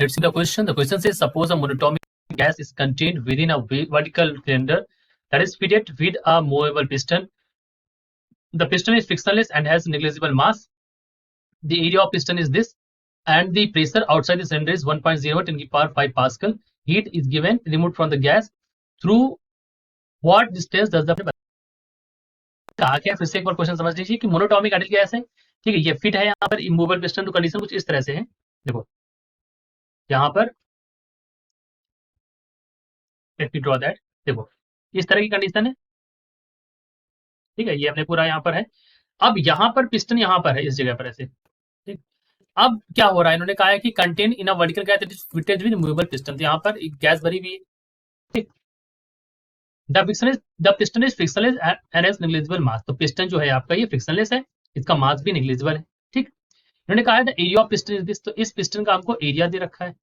Let's see the question. The question says, suppose a monatomic gas is contained within a vertical cylinder that is fitted with a movable piston. The piston is frictionless and has negligible mass. The area of piston is this, and the pressure outside the cylinder is 1.0 10 to the power 5 Pascal. Heat is given, removed from the gas. Through what distance does the कहा क्या, फिर से एक बार question समझ लीजिए कि monoatomic ideal gas है, ठीक है, ये फिट है यहाँ पर इमूवेबल पिस्टन, तो कंडीशन कुछ इस तरह से है, देखो यहाँ पर लेट मी ड्रॉ दैट, देखो इस तरह की कंडीशन है, ठीक है, ये अपने पूरा यहाँ पर है। अब यहाँ पर पिस्टन यहाँ पर है इस जगह पर ऐसे, ठीक। अब क्या हो रहा है, इन्होंने कहा है कि contain in a vertical gas that is fitted with movable piston, तो यहाँ पर एक गैस भरी हुई है, ठीक। The piston is frictionless and has negligible mass, तो पिस्टन जो है आपका ये फ्रिक्शनलेस है, इसका मास भी नेग्लिजिबल है, ठीक। इन्होंने कहा है the area of piston is this, तो इस पिस्टन का हमको एरिया दे रखा है,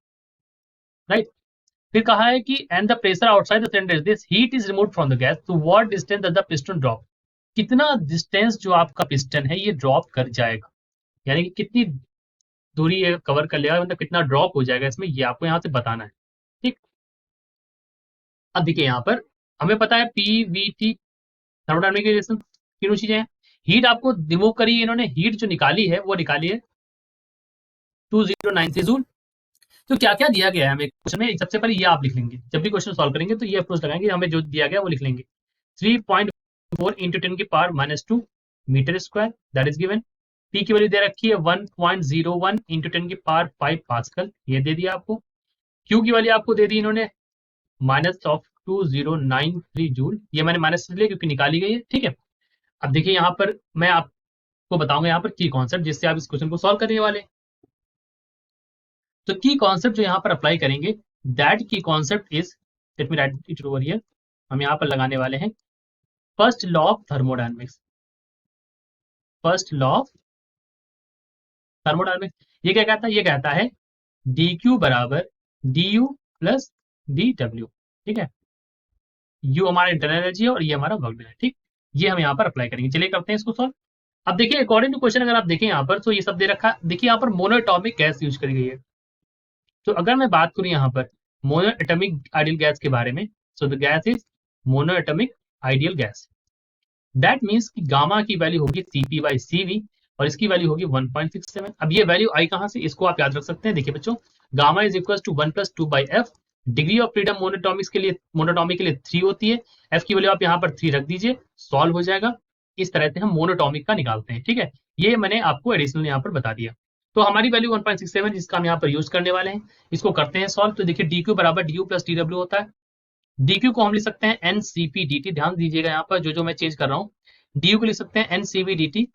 राइट। फिर कहा है कि and the pressure outside the cylinder is this, heat is removed from the gas, तो what distance does the piston drop, कितना डिस्टेंस जो आपका पिस्टन है ये ड्रॉप कर जाएगा, यानी कि कितनी दूरी ये कवर कर लेगा, मतलब कितना ड्रॉप हो जाएगा इसमें, ये आपको यहाँ से बताना है, ठीक। अब देखिए यहाँ पर हमें पता है पीवीटी थर्मोडायनामिक रिलेशन, तीनों चीजें हैं। हीट आपको रिमूव करी है इन्होंने, हीट जो निकाली है वो निकाली है 2093 जूल। तो क्या क्या दिया गया है हमें क्वेश्चन में, सबसे पहले ये आप लिख लेंगे, जब भी क्वेश्चन सॉल्व करेंगे तो ये अप्रोच लगाएंगे, हमें जो दिया गया वो लिख लेंगे, 3.4 इंटू 10 की power -2 metre square that is given. P की वैल्यू दे रखी है 1.01 इंटू 10 की पावर 5 पास्कल, ये दे दिया आपको। क्यू की वैल्यू आपको दे दी इन्होंने -2093 जूल, ये मैंने माइनस लिया क्योंकि निकाली गई है, ठीक है। अब देखिए यहाँ पर मैं आपको बताऊंगा यहाँ पर की कॉन्सेप्ट, जिससे आप इस क्वेश्चन को सॉल्व करने वाले। तो की कॉन्सेप्ट जो यहाँ पर अप्लाई करेंगे, दैट की concept is, let me right it over here, हम यहाँ पर लगाने वाले हैं first law of thermodynamics, first law of thermodynamics. ये क्या कहता है, ये कहता है dq बराबर du प्लस dw, ठीक है। यू हमारा इंटरनल एनर्जी है और ये हमारा वर्क डन है, ठीक। ये हम यहाँ पर अप्लाई करेंगे, चलिए करते हैं इसको सॉल्व। अब देखिए अकॉर्डिंग टू क्वेश्चन अगर आप देखें यहाँ पर, तो ये सब दे रखा, देखिए यहाँ पर मोनोएटॉमिक गैस यूज करी गई है। तो अगर मैं बात करूं यहाँ पर मोनोएटॉमिक आइडियल गैस के बारे में, so the gas is monoatomic ideal gas, that means कि गामा की वैल्यू होगी Cp/Cv और इसकी वैल्यू होगी 1.67। अब ये वैल्यू आई कहां से, इसको आप याद रख सकते हैं। देखिए बच्चों, gamma is equal to 1 + 2/f, degree of freedom monatomic के लिए 3 होती है, f की वैल्यू आप यहाँ पर 3 रख दीजिए, सॉल्व हो जाएगा। इस तरह से हम मोनोटॉमिक का निकालते हैं, ठीक है। ये मैंने आपको एडिशनल यहाँ पर बता दिया। तो हमारी वैल्यू 1.67 जिसका हम यहाँ पर यूज करने वाले हैं, इसको करते हैं सॉल्व। तो देखिए dq बराबर du प्लस dw होता है, dq को हम लिख सकते हैं NCP/dt, ध्यान दीजिएगा यहाँ पर जो मैं चेंज कर रहा हूँ, du को लिख सकते हैं NCV/dt,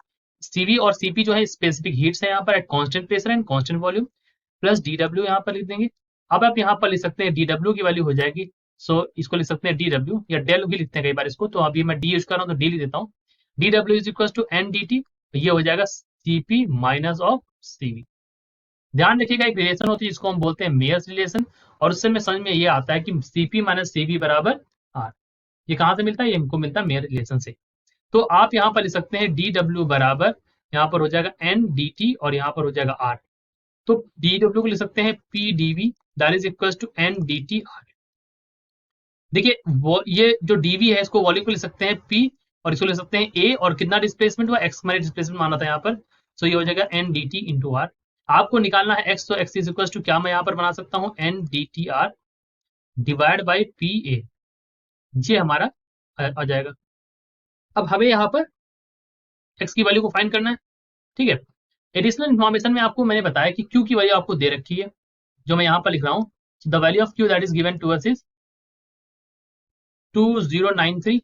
cv और cp जो है स्पेसिफिक हीट्स है यहाँ पर at constant pressure and constant volume, plus dw यहाँ पर लिख देंगे। अब आप यहाँ पर लिख सकते हैं dw की वैल्यू हो जाएगी, सो इसको लिख सकते हैं dw या डेल भी लिखते हैं कई बार इसको, तो अभी मैं d यूज कर रहा हूँ तो d लिख देता हूँ, dw is equal to ndt, ये हो जाएगा cp माइनस ऑफ cv। ध्यान रखिएगा एक रिलेशन होती है जिसको हम बोलते हैं मेयर्स रिलेशन, और उससे में समझ में ये आता है कि cp माइनस cv बराबर r, ये कहां से मिलता है, ये हमको मिलता है मेयर रिलेशन से। तो आप यहाँ पर लिख सकते हैं dw बराबर, यहाँ पर हो जाएगा ndt और यहाँ पर हो जाएगा r, तो dw को लिख सकते हैं pdv that is equal to ndt r। देखिए वो ये जो dv है इसको वॉल्यूम को लिख सकते हैं p और इसको लिख सकते हैं a, और कितना डिस्प्लेसमेंट हुआ, x मैंने डिस्प्लेसमेंट माना था यहाँ पर, सो ये हो जाएगा ndt इंटू r। आपको निकालना है x, तो x इज इक्वल टू क्या मैं यहाँ पर बना सकता हूँ ndtr डिवाइड बाई pa, ये हमारा आ जाएगा। अब हमें यहाँ पर x की वैल्यू को फाइंड करना है, ठीक है। एडिशनल इन्फॉर्मेशन में आपको मैंने बताया कि q की वैल्यू आपको दे रखी है, जो मैं यहाँ पर लिख रहा हूँ, the value of q that is given to us is 2093।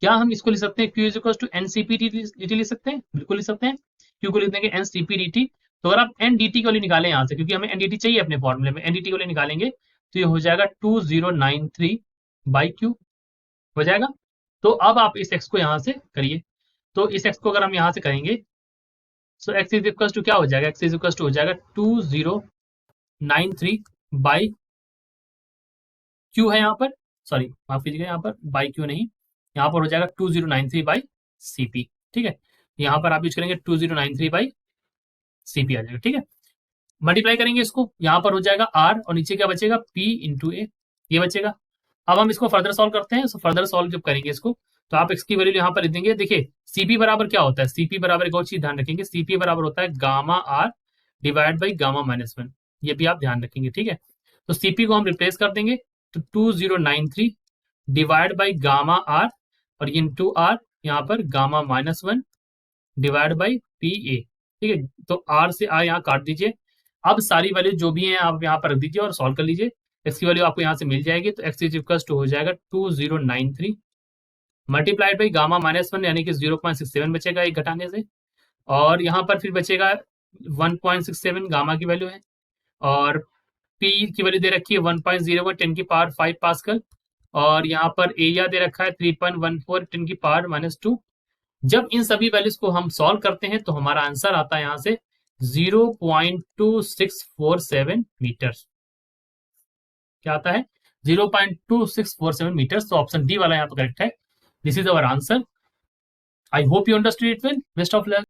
क्या हम इसको लिख सकते हैं q is equal to NCP/dt लिख सकते हैं, बिल्कुल लिख सकते हैं, q को लिख देंगे NCP/dt। तो अगर आप ndt की वैल्यू निकालें यहाँ से, क्योंकि हमें ndt चाहिए अपने फॉर्मूले में, ndt की वैल्यू निकालेंगे तो ये हो जाएगा 2093/q हो जाएगा। तो अब आप इस x को यहाँ से करिए, तो इस x को अगर हम यहाँ से करेंगे, सो x इज इक्वल टू क्या हो जाएगा, x इज इक्वल टू हो जाएगा 2093/q है यहाँ पर, सॉरी माफ कीजिएगा, यहाँ पर बाई क्यू नहीं, यहाँ पर हो जाएगा 2093/cp, ठीक है। यहाँ पर आप यूज करेंगे 2093/cp आ जाएगा, ठीक है। मल्टीप्लाई करेंगे इसको, यहाँ पर हो जाएगा आर और नीचे क्या बचेगा पी इंटू ए, ये बचेगा। अब हम इसको फर्दर सॉल्व करते हैं। फर्दर सॉल्व जब करेंगे इसको तो आप एक्स की वैल्यू यहाँ पर लिख देंगे। देखिए सीपी बराबर क्या होता है, सीपी बराबर एक और चीज ध्यान रखेंगे, सीपी बराबर होता है gamma R divide by gamma minus one, ये भी आप ध्यान रखेंगे, ठीक है। तो सीपी को हम रिप्लेस कर देंगे, तो 2093 डिवाइड बाई गामा आर और इंटू आर यहाँ पर gamma minus one divide by P A, ठीक है। तो आर से आर यहाँ काट दीजिए। अब सारी वैल्यू जो भी हैं आप यहाँ पर रख दीजिए और सॉल्व कर लीजिए। एक्स की वैल्यू आपको यहाँ से मिल जाएगी, तो एक्स इज इक्वल टू हो जाएगा 2093 multiplied by gamma minus one यानी कि 0.67 बचेगा एक घटाने से, और यहाँ पर फिर बचेगा 1.67 गामा की वैल्यू है, और पी की वैल्यू दे रखी है 1.01 10 की पावर 5 पास्कल, और यहाँ पर एरिया दे रखा है 3.14 10 की पावर -2। जब इन सभी वैल्यूज को हम सॉल्व करते हैं तो हमारा आंसर आता है यहाँ से 0.2647 मीटर। क्या आता है 0.2647 मीटर। तो ऑप्शन डी वाला यहाँ पर करेक्ट है। This is our answer. I hope you understood it well. Best of luck.